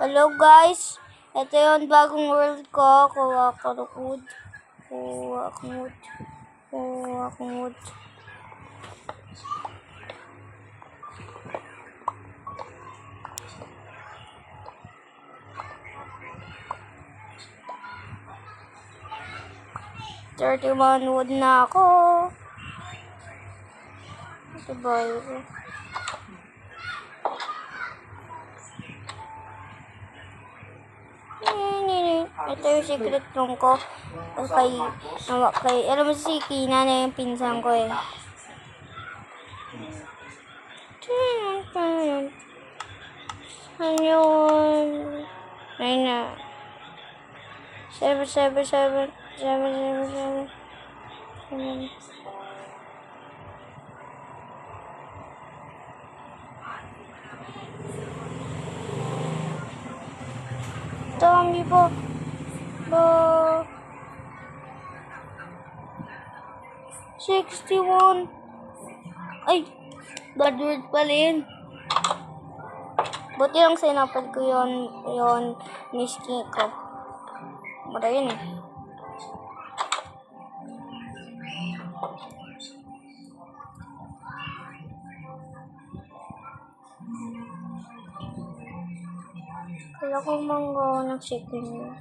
Hello guys, ito yung bagong world ko. Kuha ko ng wood. Kuha akong wood. Kuha akong wood. $31 wood na ako. Ito ba yun? Ito yung secret room ko. Alam mo si Kina na yung pinsan ko eh. Ano yun? Ayun na. 7. Dami po. 61. Ay, bad word pala yun. Buti lang sinapad ko yon miski ko. Mara yun eh. Kaya ko manggawa ng chicken yun.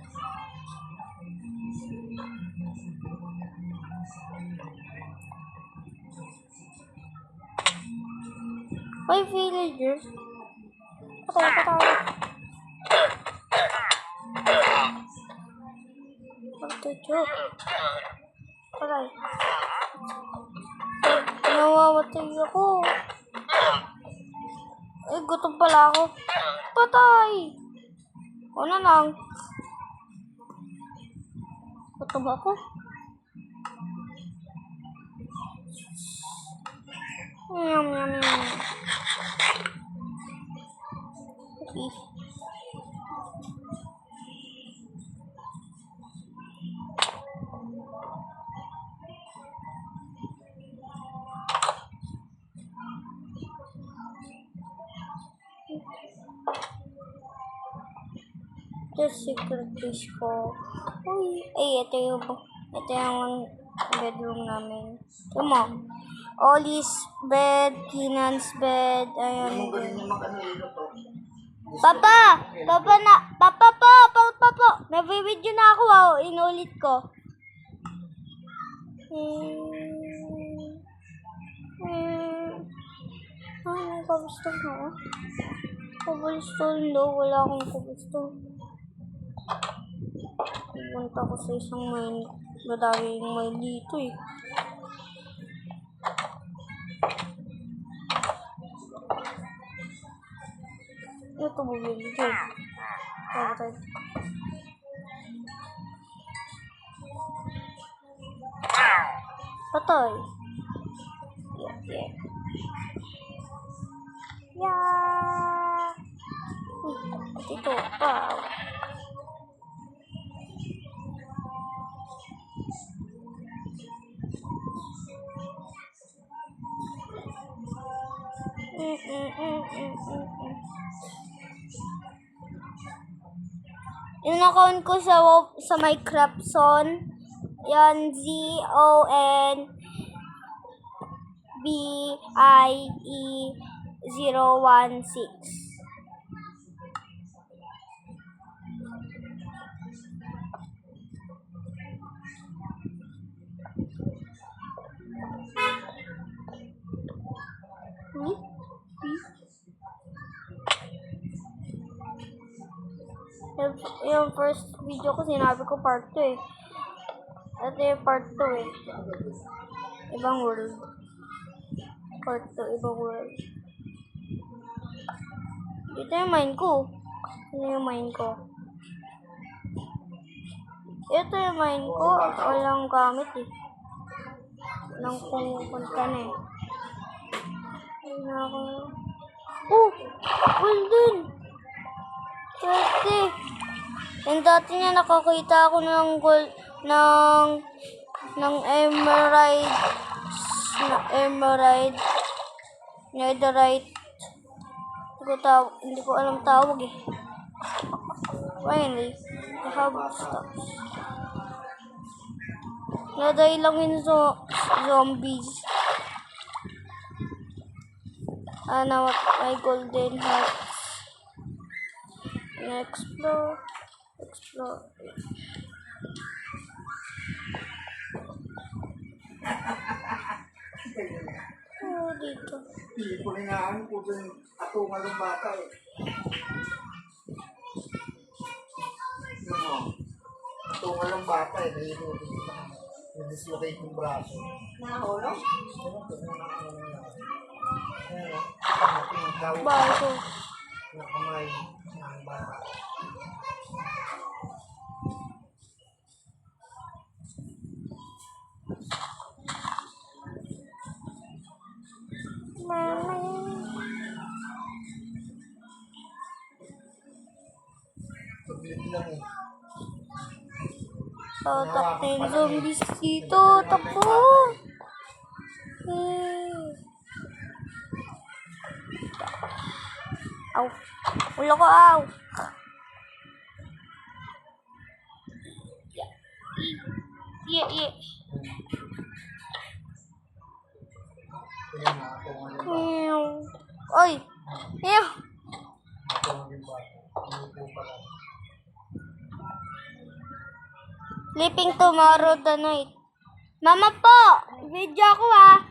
Ay, villagers. Patay. Pagtutok. Patay. Nawamatay ako. Ay, gutom pala ako. Patay. Una lang. Gutom ako. Yum. Okay. The secret place ko. Uy, ay, ito yung bedroom namin. Ito mo. Ollie's bed, Kinan's bed, ayan. Papa po. Nag-video na ako, inulit ko. Ano, cobblestone ako? Cobblestone daw, wala akong cobblestone. Pupunta ko sa isang mine. Madami yung mine dito eh. Ito bumili dyan. Patay. Patay. Yeah. Ito pa. Yung account ko sa Minecraft Zone, yan ZONBIE016. Yung first video ko, sinabi ko part 2 eh. Ito yung part 2 eh. Ibang world. Part 2, ibang world. Ito yung mine ko. Ano yung mine ko? Ito yung mine ko. Walang gamit eh. Walang pumunta na eh. Ayun na ako. Oh! Well done! 30! And dati niya nakakita ako ng gold, ng emerald, netherite. Hindi ko alam tawag eh. Finally, I have stocks. Naday lang yung zombies. Now my golden heart. Explore. Oh, dito. Pulingaan po dun atungan ng bata eh. Atungan ng bata eh. Nadislocate yung braso. Nahulog? Bago. Nakamay ng bata. Paglit lang eh. Takbo yung zombies dito. Takbo. Aw. Ulo ko, aw. Yeah. Kaya na atungan yung bata. Oy. Ew. Atungan yung bata. Umupo pa lang. Sleeping tomorrow the night. Mama po! Video ako ah.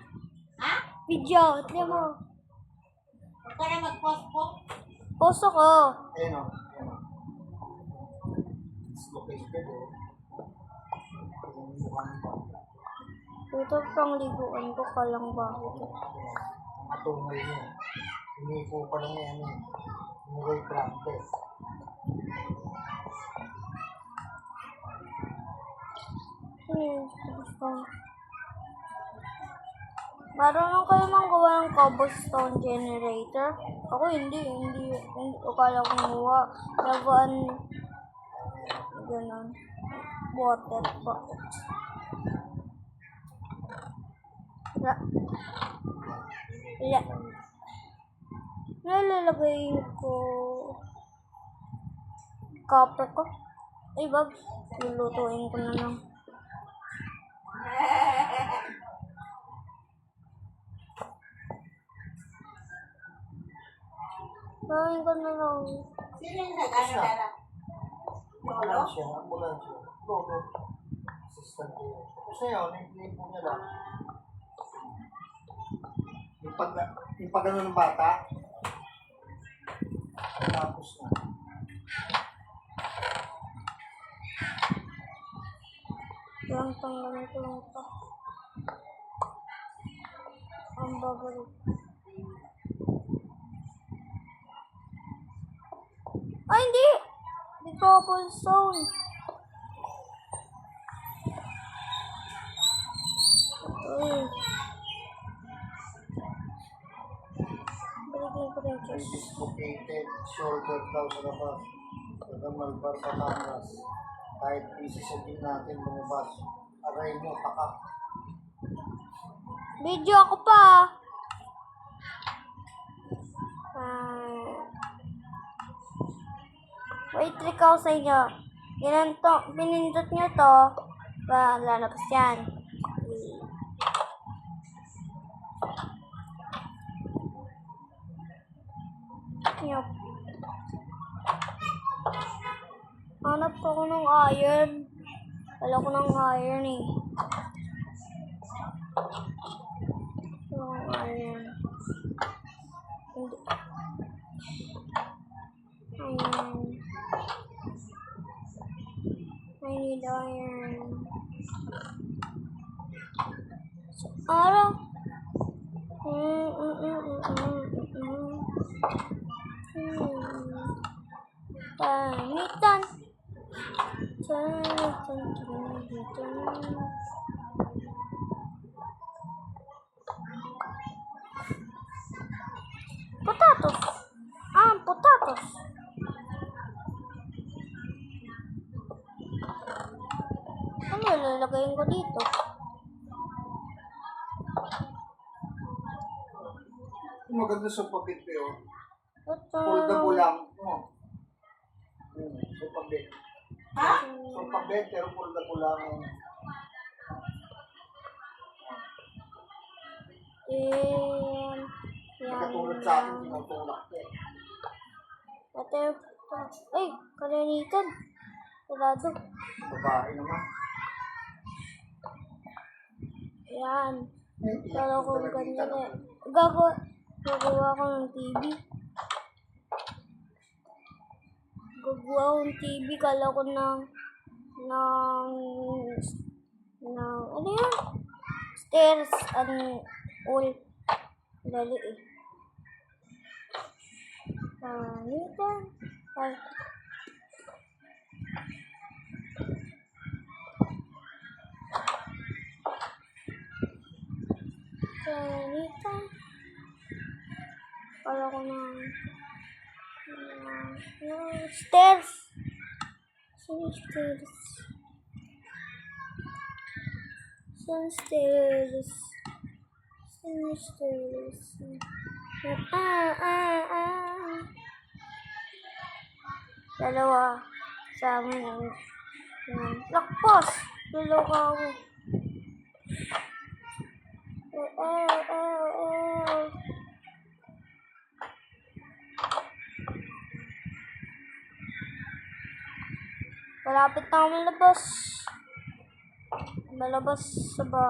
Ha? Video. Tignan mo. Huwag ka na mag-post po. Post ako. Ayun o. Dislocated eh. Yung mukha ng bata. Ito pang liguan ko kalang baho. Ang atungay niya. Umupo pa lang yan eh. Umuray practice. Marunong kayo manggawa ng cobblestone generator? Ako hindi ko kaya kumuha. Lagaan, ganun, water pa. Nalalagay ko copper ko. Ay, bag, lulutuin ko na lang. Gawin ko na lang. Sino yung nag-ano na? Lolo? Ambulansya. Lolo. Assistant ko yun. Kasi yun, hindi po niya lang. Yung pag-ano ng bata, tapos na. Yung tanggalin ko lang ito. Ang babalik. Ay, hindi! Di cobblestone. Uy. Balikin ko rin May chest. dislocated shoulder daw sa labas. Sa malbar Batangas. Kahit busy sa din natin lumabas. Aray mo, takak. Video ako pa. Wait, trick ako sa inyo. Pinindot nyo to. Lalabas yan. Yup. Hanap ako ng iron. Wala ko ng iron eh. Ng iron. Hindi. Iron. I need iron. Araw. Pamitan. Potatoes. Potatoes. Ano ilalagayin ko dito? Maganda sa papit yun. Ito. Foldable lang. Oh. pambit. Ha? So, pambit, pero puro na kulang. Yan. Yan. Katulad sa akin, tinutulak ko. Ate, ay, kalinitan. Sarado. Babae naman. Yan. Eh, Kala ko talaga ganyan dito. eh. Gagawa ko ng TV. Gagawa ko ng TV. Kala ko ng ano yan? Stairs and all. Dali eh. Kalinitan. Ay. Kalinitan. Kala ko ng stairs. Saan stairs? Saan stairs? Saan stairs? Dalawa. Sa amin ang lakpas. Dalawa ako. Malapit na kami labas. Malabas sa ba.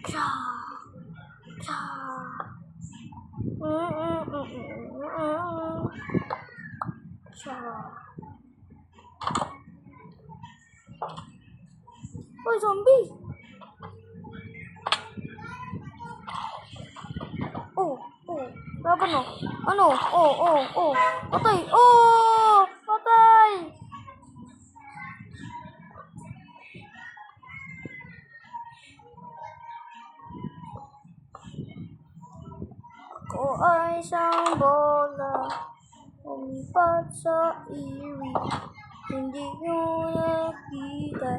Cha. Cha. Cha. Uy, zombie! Laban o. Ano? Patay! Patay! Ako ay isang bola, umipat sa iwi, hindi nyo nakita,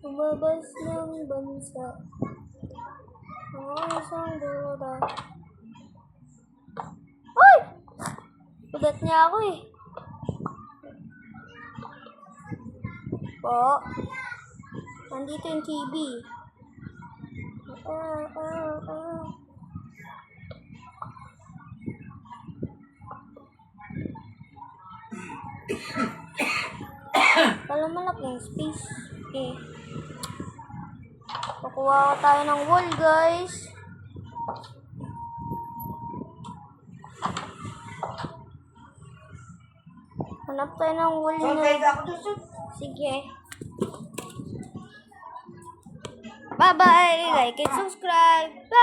lumabas ng bansa. Ako ay isang bola. Ay! Ugat niya ako eh. Po. Nandito yung TV. Pala malaking space. Okay. Kukuha tayo ng wall, guys. Hanap tayo ng wall So, na. kaya ako doon. Sige. Bye-bye. Like and subscribe. Bye.